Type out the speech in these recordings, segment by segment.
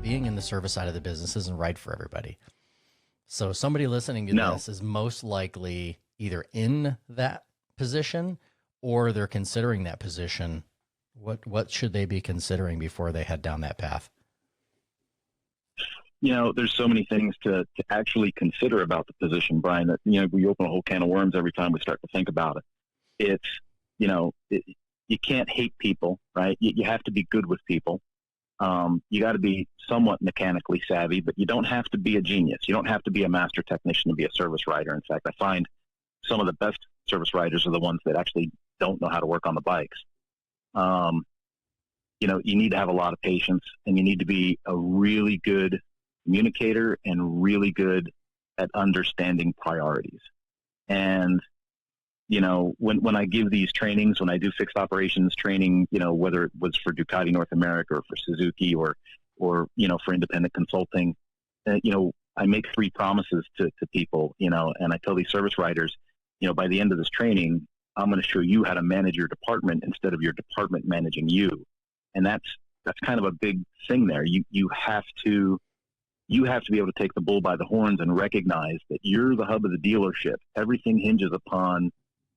being in the service side of the business isn't right for everybody. So somebody listening to this is most likely either in that position or they're considering that position. What should they be considering before they head down that path? There's so many things to actually consider about the position, Brian, that, we open a whole can of worms every time we start to think about it. It's, you can't hate people, right? You have to be good with people. You got to be somewhat mechanically savvy, but you don't have to be a genius. You don't have to be a master technician to be a service writer. In fact, I find some of the best service writers are the ones that actually don't know how to work on the bikes. You need to have a lot of patience, and you need to be a really good communicator and really good at understanding priorities. And, when I give these trainings, when I do fixed operations training, whether it was for Ducati North America or for Suzuki or for independent consulting, I make 3 promises to people, and I tell these service writers, by the end of this training, I'm going to show you how to manage your department instead of your department managing you. And that's kind of a big thing there. You have to be able to take the bull by the horns and recognize that you're the hub of the dealership. Everything hinges upon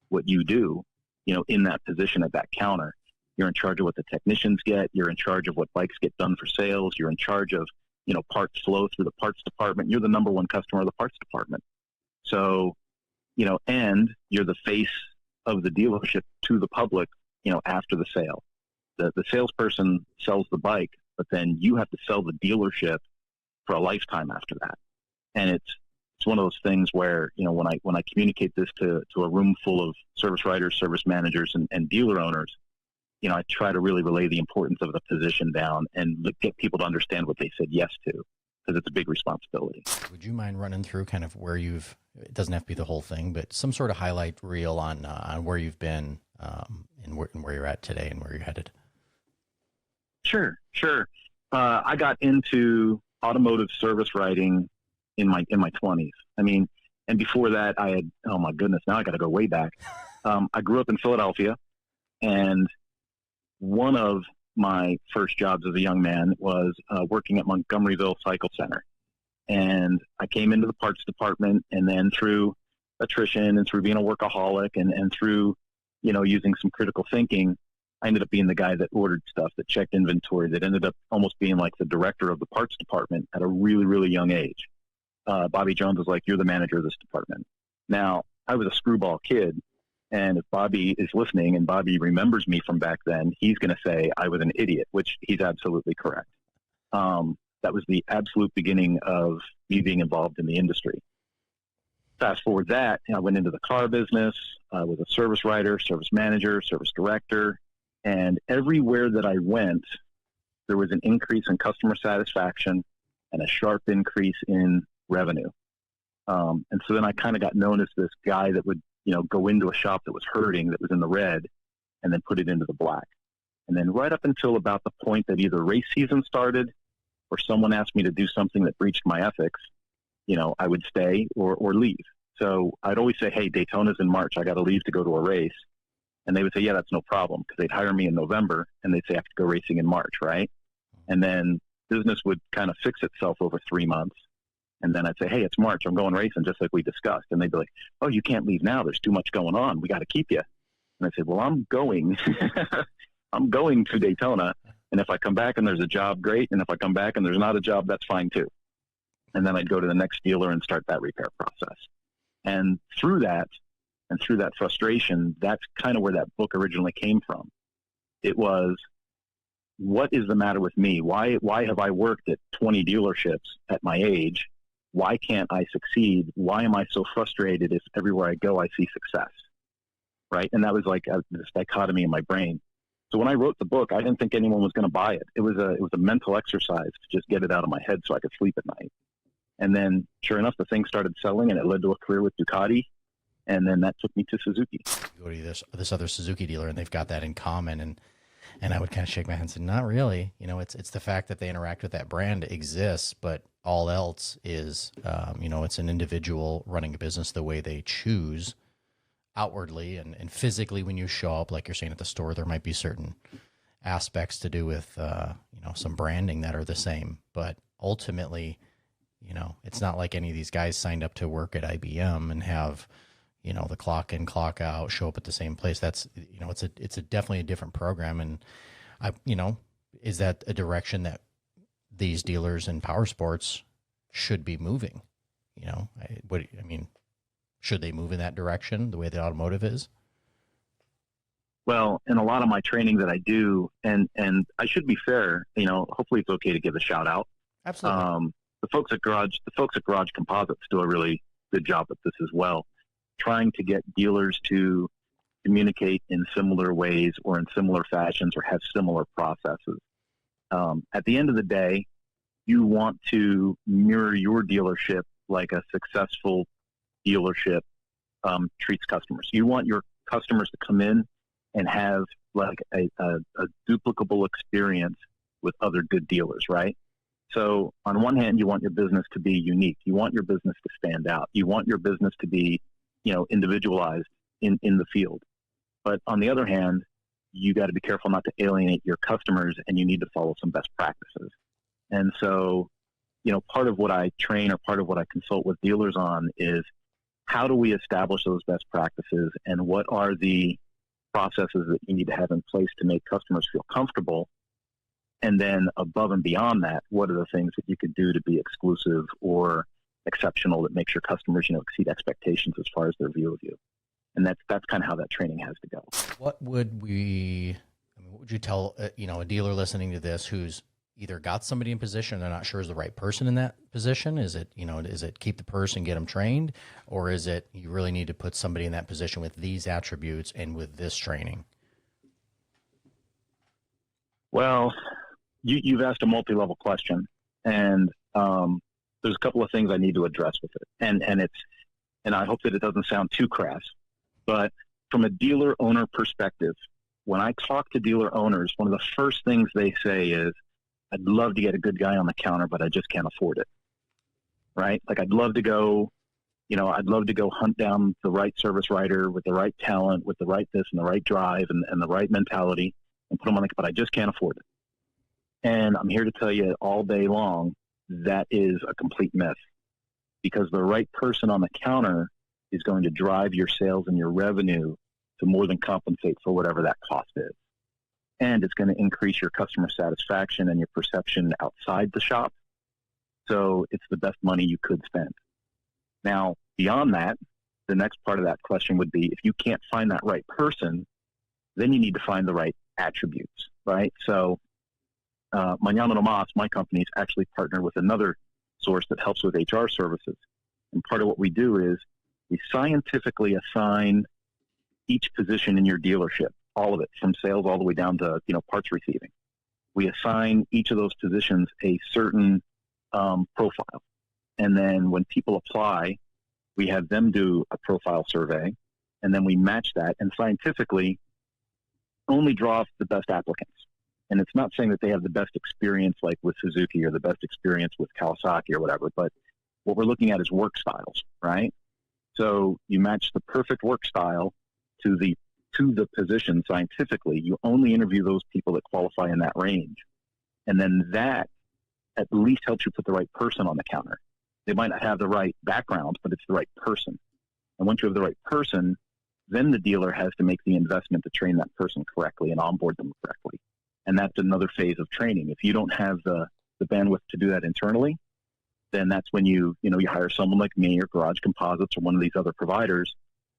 what you do, in that position at that counter. You're in charge of what the technicians get. You're in charge of what bikes get done for sales. You're in charge of, parts flow through the parts department. You're the number one customer of the parts department. So, and you're the face of the dealership to the public, after the sale. The salesperson sells the bike, but then you have to sell the dealership for a lifetime after that. And it's one of those things where, when I communicate this to a room full of service writers, service managers, and dealer owners, I try to really relay the importance of the position down and get people to understand what they said yes to, because it's a big responsibility. Would you mind running through kind of where it doesn't have to be the whole thing, but some sort of highlight reel on where you've been, and where you're at today and where you're headed? Sure. I got into automotive service writing in my 20s. I mean, and before that I had, oh my goodness, now I got to go way back. I grew up in Philadelphia, and one of my first jobs as a young man was working at Montgomeryville Cycle Center. And I came into the parts department, and then through attrition and through being a workaholic and through, using some critical thinking, I ended up being the guy that ordered stuff, that checked inventory, that ended up almost being like the director of the parts department at a really, really young age. Bobby Jones was like, "You're the manager of this department." Now, I was a screwball kid, and if Bobby is listening and Bobby remembers me from back then, he's going to say I was an idiot, which he's absolutely correct. That was the absolute beginning of me being involved in the industry. Fast forward that, I went into the car business. I was a service writer, service manager, service director. And everywhere that I went, there was an increase in customer satisfaction and a sharp increase in revenue. And so then I kind of got known as this guy that would, go into a shop that was hurting, that was in the red, and then put it into the black. And then right up until about the point that either race season started or someone asked me to do something that breached my ethics, I would stay or leave. So I'd always say, "Hey, Daytona's in March. I got to leave to go to a race." And they would say, "Yeah, that's no problem," because they'd hire me in November and they'd say, "I have to go racing in March," right? And then business would kind of fix itself over 3 months. And then I'd say, "Hey, it's March. I'm going racing," just like we discussed. And they'd be like, "Oh, you can't leave now. There's too much going on. We got to keep you." And I said, "Well, I'm going. I'm going to Daytona. And if I come back and there's a job, great. And if I come back and there's not a job, that's fine too." And then I'd go to the next dealer and start that repair process. And through that frustration, that's kind of where that book originally came from. It was, what is the matter with me? Why have I worked at 20 dealerships at my age? Why can't I succeed? Why am I so frustrated if everywhere I go I see success? Right? And that was like this dichotomy in my brain. So when I wrote the book, I didn't think anyone was going to buy it. It was a mental exercise to just get it out of my head so I could sleep at night. And then sure enough, the thing started selling, and it led to a career with Ducati. And then that took me to Suzuki. You go to this other Suzuki dealer, and they've got that in common. And I would kind of shake my head and say, not really. It's the fact that they interact with that brand exists, but all else is, it's an individual running a business the way they choose outwardly and physically. When you show up, like you're saying at the store, there might be certain aspects to do with, some branding that are the same, but ultimately, it's not like any of these guys signed up to work at IBM and have, the clock in, clock out, show up at the same place. That's, it's definitely a different program. And is that a direction that these dealers in power sports should be moving? Should they move in that direction the way the automotive is? Well, in a lot of my training that I do, and I should be fair, hopefully it's okay to give a shout out. Absolutely. The folks at Garage Composites do a really good job at this as well, trying to get dealers to communicate in similar ways or in similar fashions or have similar processes. At the end of the day, you want to mirror your dealership like a successful dealership treats customers. You want your customers to come in and have like a duplicable experience with other good dealers, right? So on one hand, you want your business to be unique. You want your business to stand out. You want your business to be, individualized in the field. But on the other hand, you got to be careful not to alienate your customers, and you need to follow some best practices. And so, part of what I train or part of what I consult with dealers on is how do we establish those best practices, and what are the processes that you need to have in place to make customers feel comfortable? And then above and beyond that, what are the things that you could do to be exclusive or exceptional that makes your customers, exceed expectations as far as their view of you? And that's kind of how that training has to go. What would you tell, a dealer listening to this who's either got somebody in position they're not sure is the right person in that position? Is it keep the person, get them trained, or is it you really need to put somebody in that position with these attributes and with this training? Well, you've asked a multi-level question, and there's a couple of things I need to address with it. And I hope that it doesn't sound too crass, but from a dealer owner perspective, when I talk to dealer owners, one of the first things they say is, I'd love to get a good guy on the counter, but I just can't afford it. Right? Like I'd love to go hunt down the right service writer with the right talent, with the right this and the right drive and the right mentality and put them on but I just can't afford it. And I'm here to tell you all day long, that is a complete myth, because the right person on the counter is going to drive your sales and your revenue to more than compensate for whatever that cost is. And it's going to increase your customer satisfaction and your perception outside the shop. So it's the best money you could spend. Now, beyond that, the next part of that question would be, if you can't find that right person, then you need to find the right attributes, right? So Mañana No Mas, my company's actually partnered with another source that helps with HR services. And part of what we do is we scientifically assign each position in your dealership, all of it, from sales all the way down to, parts receiving. We assign each of those positions a certain profile. And then when people apply, we have them do a profile survey, and then we match that and scientifically only draw off the best applicants. And it's not saying that they have the best experience like with Suzuki or the best experience with Kawasaki or whatever, but what we're looking at is work styles, right? So you match the perfect work style to the position scientifically. You only interview those people that qualify in that range. And then that at least helps you put the right person on the counter. They might not have the right background, but it's the right person. And once you have the right person, then the dealer has to make the investment to train that person correctly and onboard them correctly. And that's another phase of training. If you don't have the bandwidth to do that internally, then that's when you hire someone like me or Garage Composites or one of these other providers,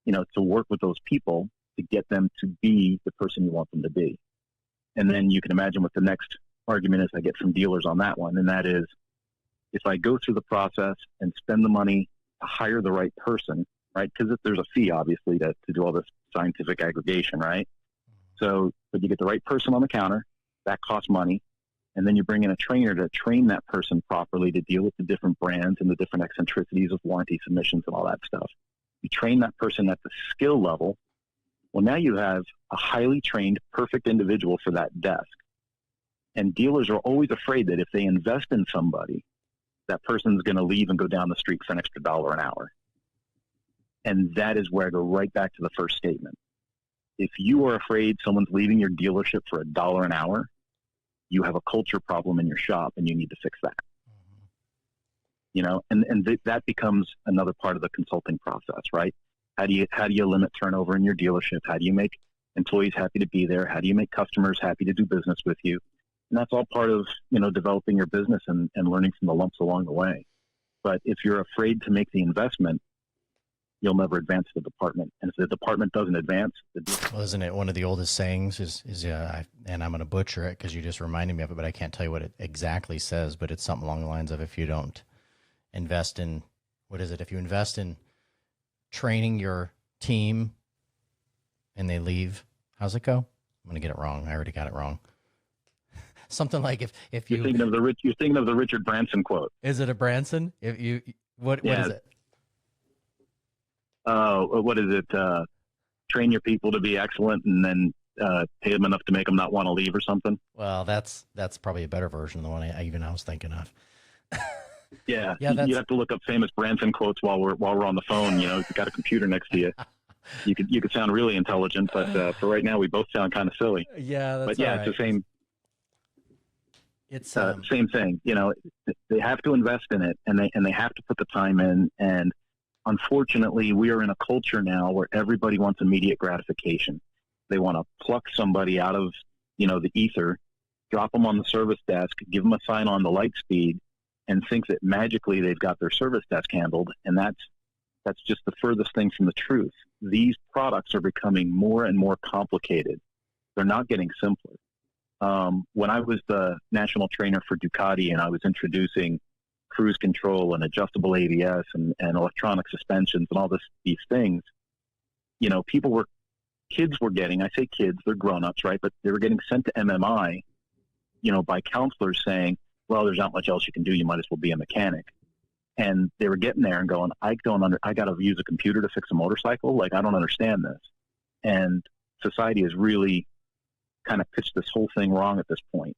to work with those people to get them to be the person you want them to be. And then you can imagine what the next argument is I get from dealers on that one. And that is, if I go through the process and spend the money to hire the right person, right? Because there's a fee, obviously, to do all this scientific aggregation, right? So, but you get the right person on the counter, that costs money. And then you bring in a trainer to train that person properly to deal with the different brands and the different eccentricities of warranty submissions and all that stuff. You train that person at the skill level. Well, now you have a highly trained, perfect individual for that desk. And dealers are always afraid that if they invest in somebody, that person's going to leave and go down the street for an extra $1 an hour. And that is where I go right back to the first statement. if you are afraid someone's leaving your dealership for $1 an hour, you have a culture problem in your shop and you need to fix that. That becomes another part of the consulting process, right? How do you limit turnover in your dealership? How do you make employees happy to be there? How do you make customers happy to do business with you? And that's all part of, developing your business and learning from the lumps along the way. But if you're afraid to make the investment, you'll never advance the department. And if the department doesn't advance, well, isn't it one of the oldest sayings and I'm going to butcher it because you just reminded me of it, but I can't tell you what it exactly says, but it's something along the lines of, if you don't invest in, if you invest in training your team and they leave, how's it go? I'm going to get it wrong. I already got it wrong. Something like if you're thinking of the Richard Branson quote. Is it a Branson? What is it? What is it? Train your people to be excellent, and then pay them enough to make them not want to leave, or something. Well, that's probably a better version of the one I was thinking of. Yeah. You have to look up famous Branson quotes while we're on the phone. If you've got a computer next to you. You could sound really intelligent, but for right now, we both sound kind of silly. Yeah, that's but yeah, right. It's the same. It's same thing. They have to invest in it, and they have to put the time in. And unfortunately, we are in a culture now where everybody wants immediate gratification. They want to pluck somebody out of the ether, drop them on the service desk, give them a sign on the light speed, and think that magically they've got their service desk handled. And that's just the furthest thing from the truth. These products are becoming more and more complicated. They're not getting simpler. When I was the national trainer for Ducati and I was introducing cruise control and adjustable ABS and electronic suspensions and all these things, kids were getting, I say kids, they're grown-ups, right? But they were getting sent to MMI, by counselors saying, well, there's not much else you can do. You might as well be a mechanic. And they were getting there and going, I got to use a computer to fix a motorcycle. Like, I don't understand this. And society has really kind of pitched this whole thing wrong at this point.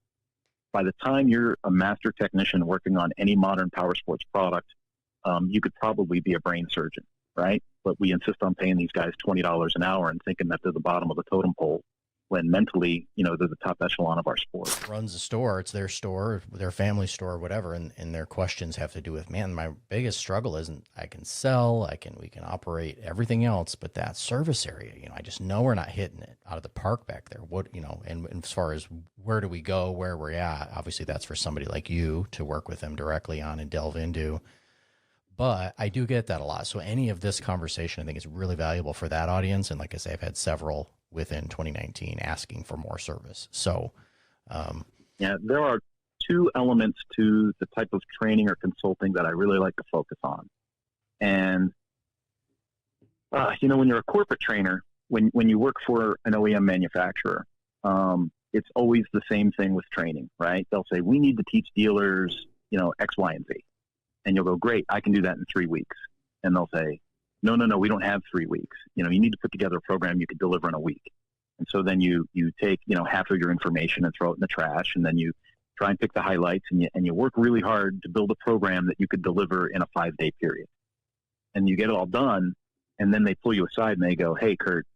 By the time you're a master technician working on any modern power sports product, you could probably be a brain surgeon, right? But we insist on paying these guys $20 an hour and thinking that they're the bottom of the totem pole, when mentally, they're the top echelon of our sport. Runs a store, it's their store, their family store, whatever, and their questions have to do with, man, my biggest struggle isn't I can sell, we can operate everything else, but that service area, I just know we're not hitting it out of the park back there. What, and as far as where do we go, where we're at, obviously that's for somebody like you to work with them directly on and delve into. But I do get that a lot. So any of this conversation, I think, is really valuable for that audience. And like I say, I've had several within 2019 asking for more service. So, there are two elements to the type of training or consulting that I really like to focus on. And, when you're a corporate trainer, when you work for an OEM manufacturer, it's always the same thing with training, right? They'll say, we need to teach dealers, X, Y, and Z. And you'll go, great, I can do that in 3 weeks. And they'll say, no, we don't have 3 weeks. You need to put together a program you could deliver in a week. And so then you take, half of your information and throw it in the trash. And then you try and pick the highlights and you work really hard to build a program that you could deliver in a 5-day period. And you get it all done. And then they pull you aside and they go, hey, Kurt,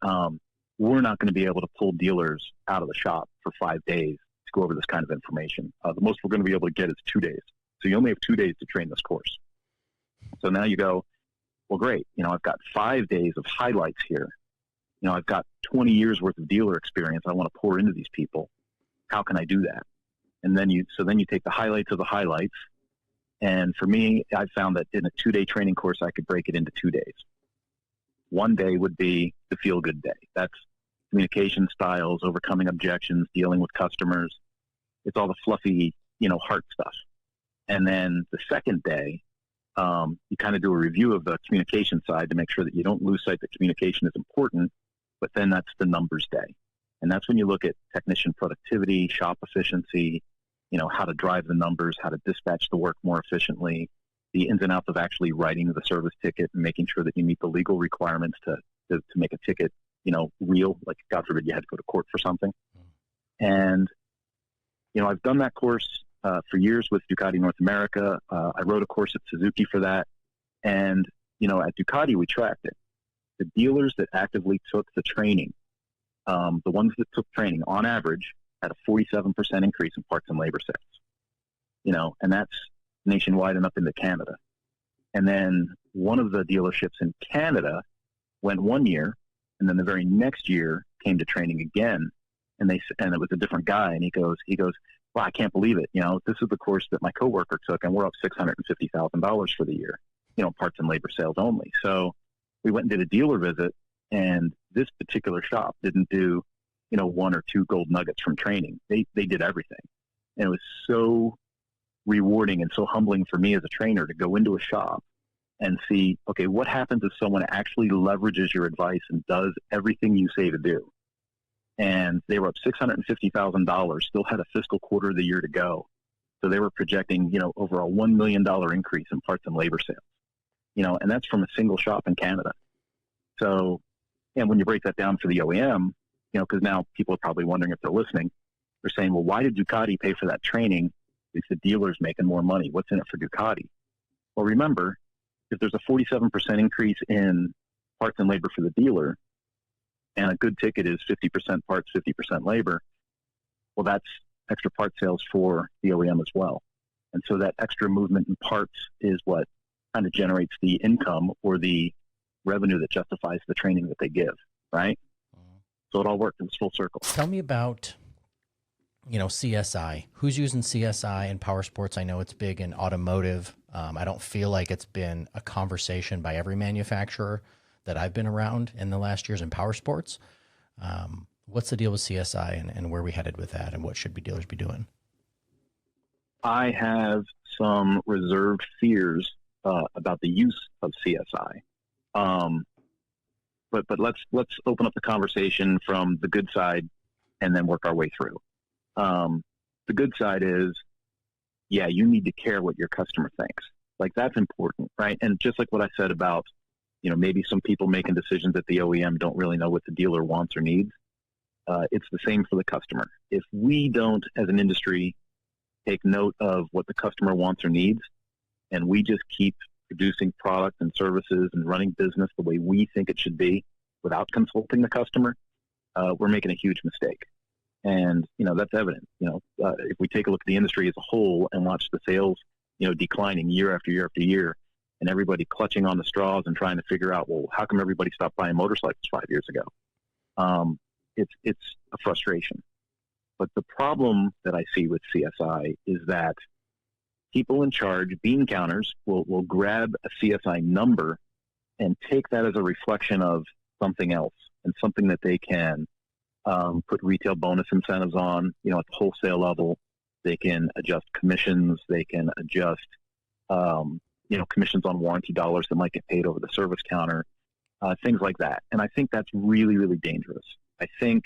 we're not going to be able to pull dealers out of the shop for 5 days to go over this kind of information. The most we're going to be able to get is 2 days. So you only have 2 days to train this course. So now you go, well, great. I've got 5 days of highlights here. I've got 20 years worth of dealer experience I want to pour into these people. How can I do that? And then you take the highlights of the highlights. And for me, I've found that in a 2-day training course, I could break it into 2 days. 1 day would be the feel good day. That's communication styles, overcoming objections, dealing with customers. It's all the fluffy, heart stuff. And then the second day, you kind of do a review of the communication side to make sure that you don't lose sight that communication is important, but then that's the numbers day. And that's when you look at technician productivity, shop efficiency, how to drive the numbers, how to dispatch the work more efficiently, the ins and outs of actually writing the service ticket and making sure that you meet the legal requirements to make a ticket, real, like God forbid you had to go to court for something. And, I've done that course for years with Ducati North America. I wrote a course at Suzuki for that. And, at Ducati, we tracked it. The dealers that actively took the training the ones that took training on average had a 47% increase in parts and labor sales, and that's nationwide and up into Canada. And then one of the dealerships in Canada went 1 year, and then the very next year came to training again. And it was a different guy. And he goes, well, I can't believe it. This is the course that my coworker took, and we're up $650,000 for the year, parts and labor sales only. So we went and did a dealer visit, and this particular shop didn't do, 1 or 2 gold nuggets from training. They did everything. And it was so rewarding and so humbling for me as a trainer to go into a shop and see, okay, what happens if someone actually leverages your advice and does everything you say to do? And they were up $650,000, still had a fiscal quarter of the year to go. So they were projecting, over a $1 million increase in parts and labor sales, and that's from a single shop in Canada. So, and when you break that down for the OEM, because now people are probably wondering if they're listening, they're saying, well, why did Ducati pay for that training if the dealer's making more money? What's in it for Ducati? Well, remember, if there's a 47% increase in parts and labor for the dealer, and a good ticket is 50% parts, 50% labor, well, that's extra part sales for the OEM as well. And so that extra movement in parts is what kind of generates the income or the revenue that justifies the training that they give, right? So it all worked. It was full circle. Tell me about, CSI. Who's using CSI in power sports? I know it's big in automotive. I don't feel like it's been a conversation by every manufacturer that I've been around in the last years in power sports. What's the deal with CSI and where are we headed with that, and what should dealers be doing? I have some reserved fears about the use of CSI. But let's open up the conversation from the good side and then work our way through. The good side is, yeah, you need to care what your customer thinks. Like, that's important, right? And just like what I said about, maybe some people making decisions at the OEM don't really know what the dealer wants or needs. It's the same for the customer. If we don't, as an industry, take note of what the customer wants or needs, and we just keep producing products and services and running business the way we think it should be without consulting the customer, we're making a huge mistake. And, that's evident. If we take a look at the industry as a whole and watch the sales, declining year after year after year, and everybody clutching on the straws and trying to figure out, well, how come everybody stopped buying motorcycles 5 years ago? It's a frustration. But the problem that I see with CSI is that people in charge, bean counters, will grab a CSI number and take that as a reflection of something else and something that they can put retail bonus incentives on, at the wholesale level. They can adjust commissions. They can adjust, commissions on warranty dollars that might get paid over the service counter, things like that. And I think that's really, really dangerous. I think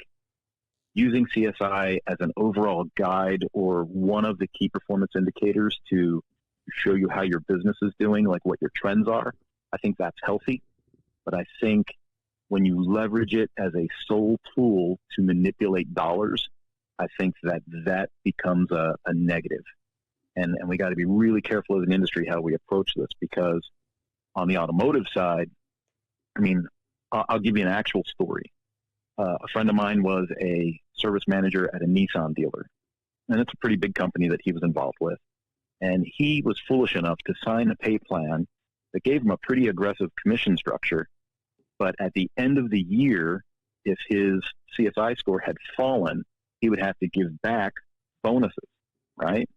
using CSI as an overall guide or one of the key performance indicators to show you how your business is doing, like what your trends are, I think that's healthy. But I think when you leverage it as a sole tool to manipulate dollars, I think that becomes a negative. And we got to be really careful as an industry how we approach this, because on the automotive side, I'll give you an actual story. A friend of mine was a service manager at a Nissan dealer, and it's a pretty big company that he was involved with. And he was foolish enough to sign a pay plan that gave him a pretty aggressive commission structure. But at the end of the year, if his CSI score had fallen, he would have to give back bonuses, right?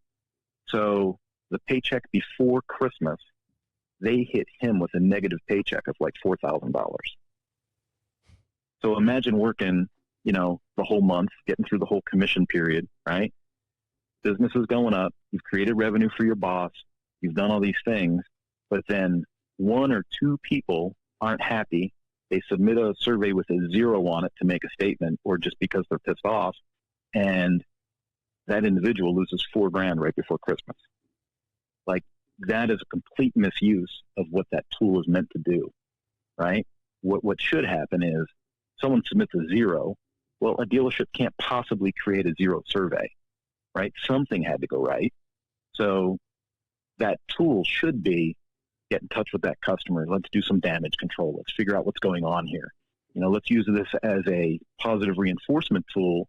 So the paycheck before Christmas, they hit him with a negative paycheck of like $4,000. So imagine working, the whole month, getting through the whole commission period, right? Business is going up. You've created revenue for your boss. You've done all these things, but then 1 or 2 people aren't happy. They submit a survey with a 0 on it to make a statement, or just because they're pissed off, and that individual loses $4,000 right before Christmas. Like, that is a complete misuse of what that tool is meant to do, right? What should happen is someone submits a 0. Well, a dealership can't possibly create a 0 survey, right? Something had to go right. So that tool should be, get in touch with that customer. Let's do some damage control. Let's figure out what's going on here. let's use this as a positive reinforcement tool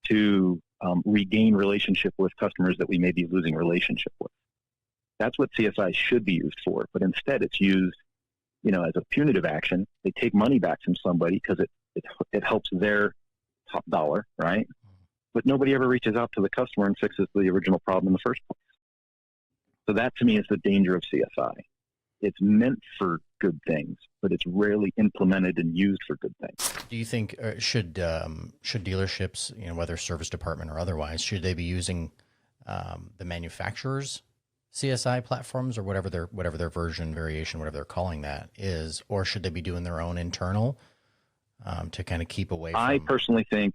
to regain relationship with customers that we may be losing relationship with. That's what CSI should be used for. But instead, it's used, as a punitive action. They take money back from somebody because it helps their top dollar, right? But nobody ever reaches out to the customer and fixes the original problem in the first place. So that, to me, is the danger of CSI. It's meant for good things, but it's rarely implemented and used for good things. Do you think should dealerships, whether service department or otherwise, should they be using the manufacturer's CSI platforms or whatever their version, variation, whatever they're calling that is, or should they be doing their own internal to kind of keep away from? I personally think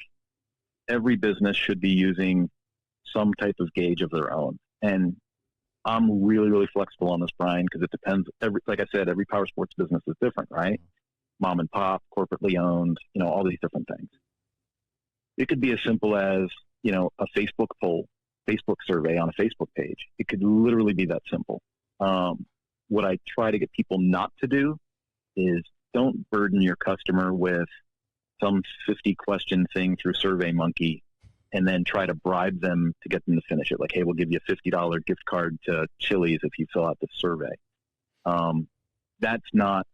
every business should be using some type of gauge of their own. And I'm really, really flexible on this, Brian, because it depends. Like I said, every power sports business is different, right? Mom and pop, corporately owned, all these different things. It could be as simple as, a Facebook poll, Facebook survey on a Facebook page. It could literally be that simple. What I try to get people not to do is don't burden your customer with some 50-question thing through SurveyMonkey and then try to bribe them to get them to finish it. Like, hey, we'll give you a $50 gift card to Chili's if you fill out this survey. That's not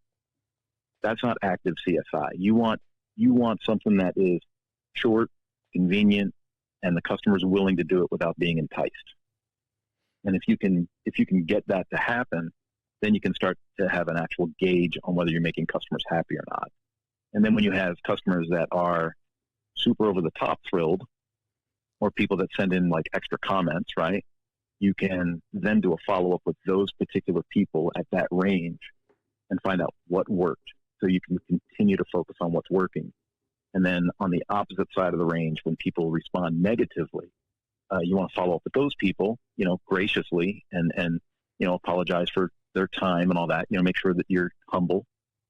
active CSI. You want something that is short, convenient, and the customer is willing to do it without being enticed. And if you can get that to happen, then you can start to have an actual gauge on whether you're making customers happy or not. And then when you have customers that are super over the top thrilled, or people that send in like extra comments, right? You can then do a follow-up with those particular people at that range and find out what worked. So you can continue to focus on what's working. And then on the opposite side of the range, when people respond negatively, you want to follow up with those people, graciously and apologize for their time and all that, make sure that you're humble,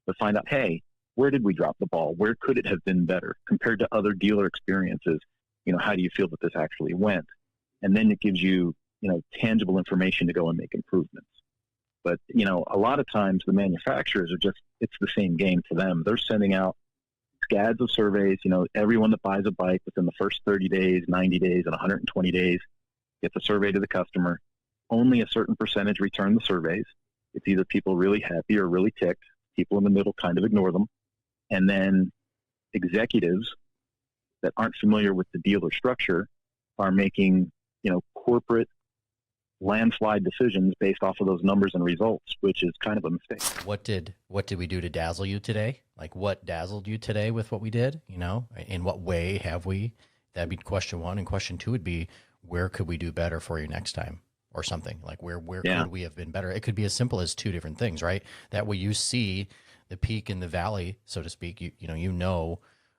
but find out, hey, where did we drop the ball? Where could it have been better compared to other dealer experiences? How do you feel that this actually went? And then it gives you, tangible information to go and make improvements. But, a lot of times the manufacturers it's the same game for them. They're sending out scads of surveys, everyone that buys a bike within the first 30 days, 90 days, and 120 days gets a survey to the customer. Only a certain percentage return the surveys. It's either people really happy or really ticked. People in the middle kind of ignore them. And then executives that aren't familiar with the dealer structure are making, corporate landslide decisions based off of those numbers and results, which is kind of a mistake. What did we do to dazzle you today? Like, what dazzled you today with what we did? In what way have we? That'd be question one. And question two would be, where could we do better for you next time? Or something like where could we have been better? It could be as simple as two different things, right? That way you see the peak in the valley, so to speak.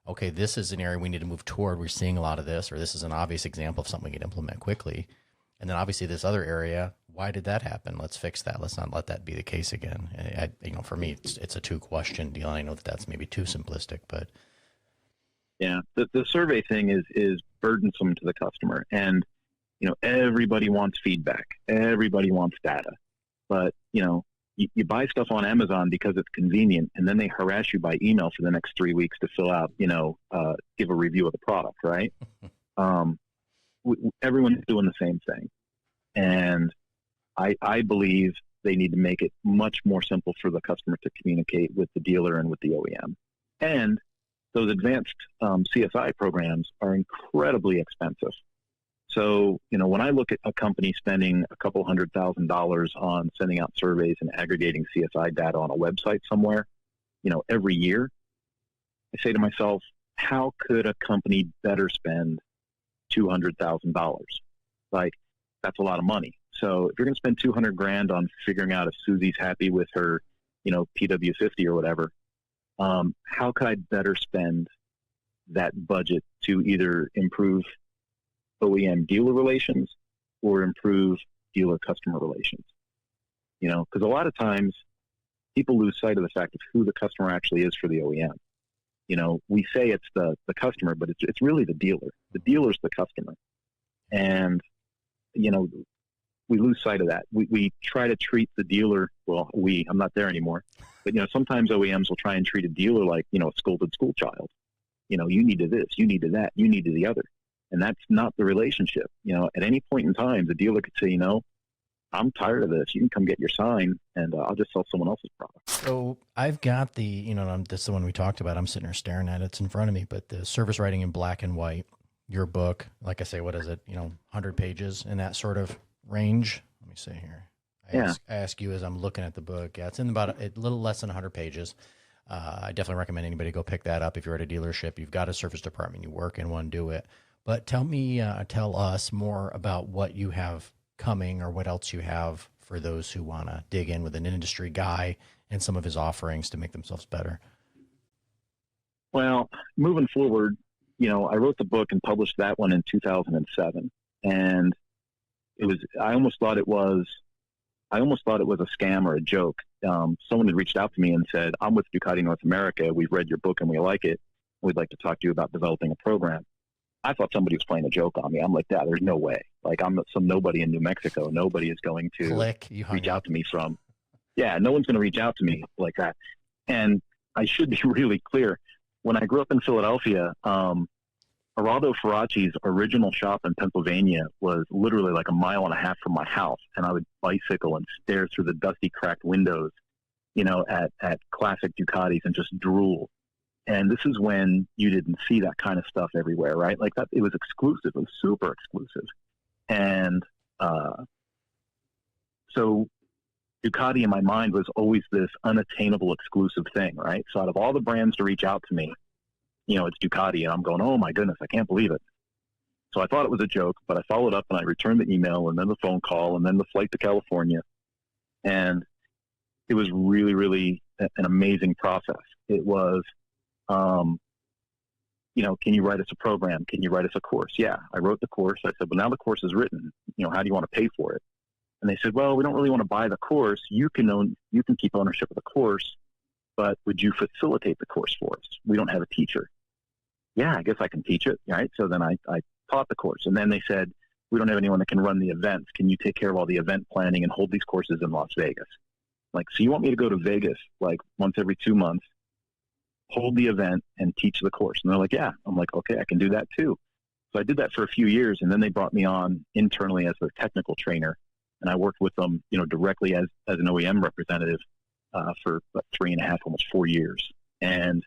Okay, this is an area we need to move toward. We're seeing a lot of this, or this is an obvious example of something we can implement quickly. And then obviously this other area, why did that happen? Let's fix that. Let's not let that be the case again. For me, it's a two-question deal. I know that's maybe too simplistic, but yeah, the survey thing is burdensome to the customer, and everybody wants feedback, everybody wants data, but you buy stuff on Amazon because it's convenient, and then they harass you by email for the next 3 weeks to fill out, give a review of the product, right? Everyone's doing the same thing. And I believe they need to make it much more simple for the customer to communicate with the dealer and with the OEM. And those advanced CSI programs are incredibly expensive. So, when I look at a company spending a couple $100,000 on sending out surveys and aggregating CSI data on a website somewhere, every year, I say to myself, how could a company better spend $200,000? Like, that's a lot of money. So if you're going to spend $200,000 on figuring out if Susie's happy with her, PW50 or whatever, how could I better spend that budget to either improve OEM dealer relations or improve dealer customer relations? Because a lot of times people lose sight of the fact of who the customer actually is for the OEM. We say it's the customer, but it's really the dealer. The dealer's the customer. And, we lose sight of that. We try to treat the dealer, well, I'm not there anymore, but, sometimes OEMs will try and treat a dealer like, a scolded school child. You need to this, you need to that, you need to the other. And that's not the relationship. At any point in time, the dealer could say, I'm tired of this. You can come get your sign, and I'll just sell someone else's product. So I've got this is the one we talked about. I'm sitting here staring at it. It's in front of me, but the service writing in black and white, your book, like I say, what is it? 100 pages in that sort of range. Let me see here. I ask you as I'm looking at the book. Yeah, it's in about a little less than 100 pages. I definitely recommend anybody go pick that up. If you're at a dealership, you've got a service department, you work in one, do it. But tell us more about what you have coming, or what else you have for those who want to dig in with an industry guy and some of his offerings to make themselves better. Well, moving forward, I wrote the book and published that one in 2007, and I almost thought it was a scam or a joke. Someone had reached out to me and said, I'm with Ducati North America. We've read your book and we like it. We'd like to talk to you about developing a program. I thought somebody was playing a joke on me. I'm like, there's no way. Like, I'm some nobody in New Mexico. Nobody is going to reach out to me no one's going to reach out to me like that. And I should be really clear. When I grew up in Philadelphia, Geraldo Faraci's original shop in Pennsylvania was literally like a mile and a half from my house. And I would bicycle and stare through the dusty, cracked windows, at classic Ducatis and just drool. And this is when you didn't see that kind of stuff everywhere, right? Like that, it was exclusive. It was super exclusive. And so Ducati in my mind was always this unattainable exclusive thing, right? So out of all the brands to reach out to me, it's Ducati, and I'm going, oh my goodness, I can't believe it. So I thought it was a joke, but I followed up and I returned the email and then the phone call and then the flight to California. And it was really, really an amazing process. It was, can you write us a program? Can you write us a course? Yeah, I wrote the course. I said, well, now the course is written. How do you want to pay for it? And they said, well, we don't really want to buy the course. You can keep ownership of the course, but would you facilitate the course for us? We don't have a teacher. Yeah, I guess I can teach it. Right. So then I taught the course. And then they said, we don't have anyone that can run the events. Can you take care of all the event planning and hold these courses in Las Vegas? Like, so you want me to go to Vegas like once every 2 months, hold the event and teach the course? And they're like, yeah. I'm like, okay, I can do that too. So I did that for a few years, and then they brought me on internally as their technical trainer. And I worked with them, directly as an OEM representative for about 3.5, almost 4 years. And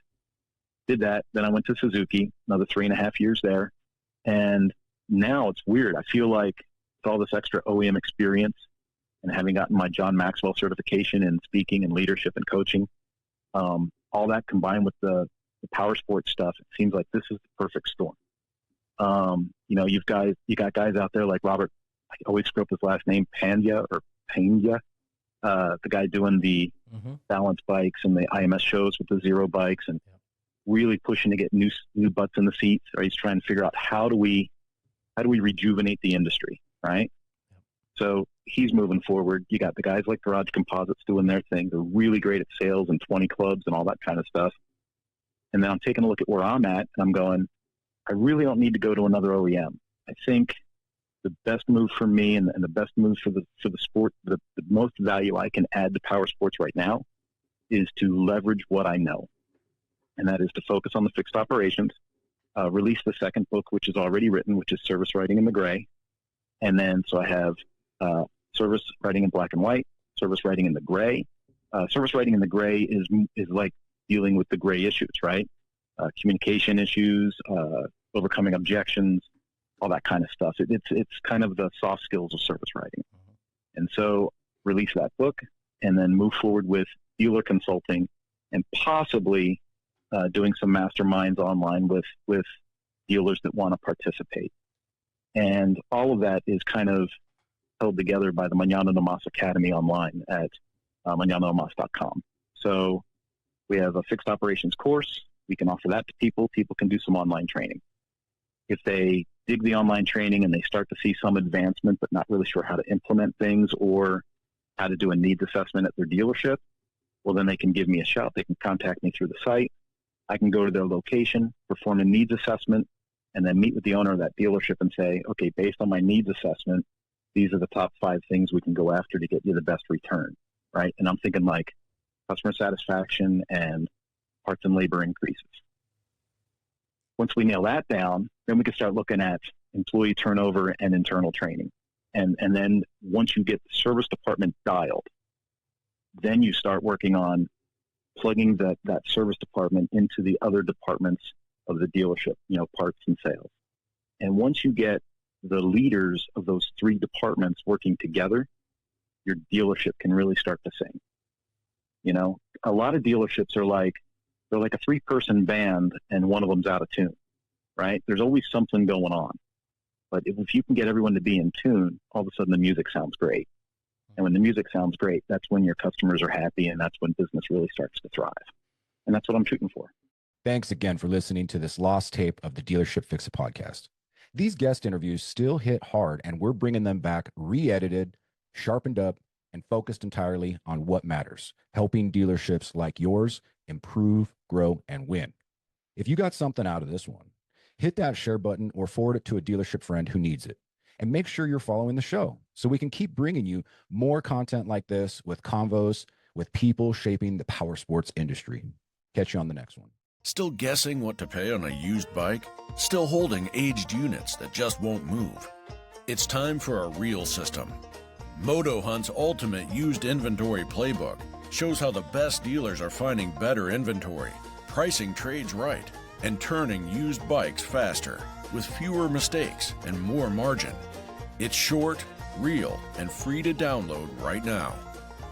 did that. Then I went to Suzuki, another 3.5 years there. And now it's weird. I feel like with all this extra OEM experience and having gotten my John Maxwell certification in speaking and leadership and coaching, all that combined with the power sports stuff, it seems like this is the perfect storm. You got guys out there like Robert, I always screw up his last name, Pena, the guy doing the balance bikes and the IMS shows with the zero bikes, and really pushing to get new butts in the seats. Or he's trying to figure out how do we rejuvenate the industry, right? So he's moving forward. You got the guys like Garage Composites doing their thing. They're really great at sales and 20 clubs and all that kind of stuff. And then I'm taking a look at where I'm at, and I'm going, I really don't need to go to another OEM. I think the best move for me and the best move for the sport, the most value I can add to power sports right now is to leverage what I know. And that is to focus on the fixed operations, release the second book, which is already written, which is Service Writing in the Gray. And then, so I have Service Writing in Black and White, Service Writing in the Gray. Service Writing in the Gray is like dealing with the gray issues, right? Communication issues, overcoming objections, all that kind of stuff. It's kind of the soft skills of service writing. And so release that book and then move forward with dealer consulting and possibly doing some masterminds online with dealers that want to participate. And all of that is kind of held together by the Mañana No Mas Academy online at mañananomas.com. So we have a fixed operations course. We can offer that to people. People can do some online training. If they dig the online training and they start to see some advancement, but not really sure how to implement things or how to do a needs assessment at their dealership, well, then they can give me a shout. They can contact me through the site. I can go to their location, perform a needs assessment, and then meet with the owner of that dealership and say, okay, based on my needs assessment, these are the top 5 things we can go after to get you the best return, right? And I'm thinking like customer satisfaction and parts and labor increases. Once we nail that down, then we can start looking at employee turnover and internal training. And then once you get the service department dialed, then you start working on plugging that service department into the other departments of the dealership, parts and sales. And once you get the leaders of those 3 departments working together, your dealership can really start to sing. A lot of dealerships are like, they're like a 3-person band and one of them's out of tune, right? There's always something going on. But if you can get everyone to be in tune, all of a sudden the music sounds great. And when the music sounds great, that's when your customers are happy, and that's when business really starts to thrive. And that's what I'm shooting for. Thanks again for listening to this lost tape of the Dealership Fix It podcast. These guest interviews still hit hard, and we're bringing them back re-edited, sharpened up, and focused entirely on what matters, helping dealerships like yours improve, grow, and win. If you got something out of this one, hit that share button or forward it to a dealership friend who needs it. And make sure you're following the show so we can keep bringing you more content like this with convos with people shaping the power sports industry. Catch you on the next one. Still guessing what to pay on a used bike? Still holding aged units that just won't move? It's time for a real system. Moto Hunt's ultimate used inventory playbook shows how the best dealers are finding better inventory, pricing trades right, and turning used bikes faster with fewer mistakes and more margin. It's short, real, and free to download right now.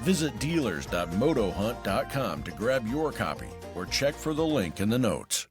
Visit dealers.motohunt.com to grab your copy or check for the link in the notes.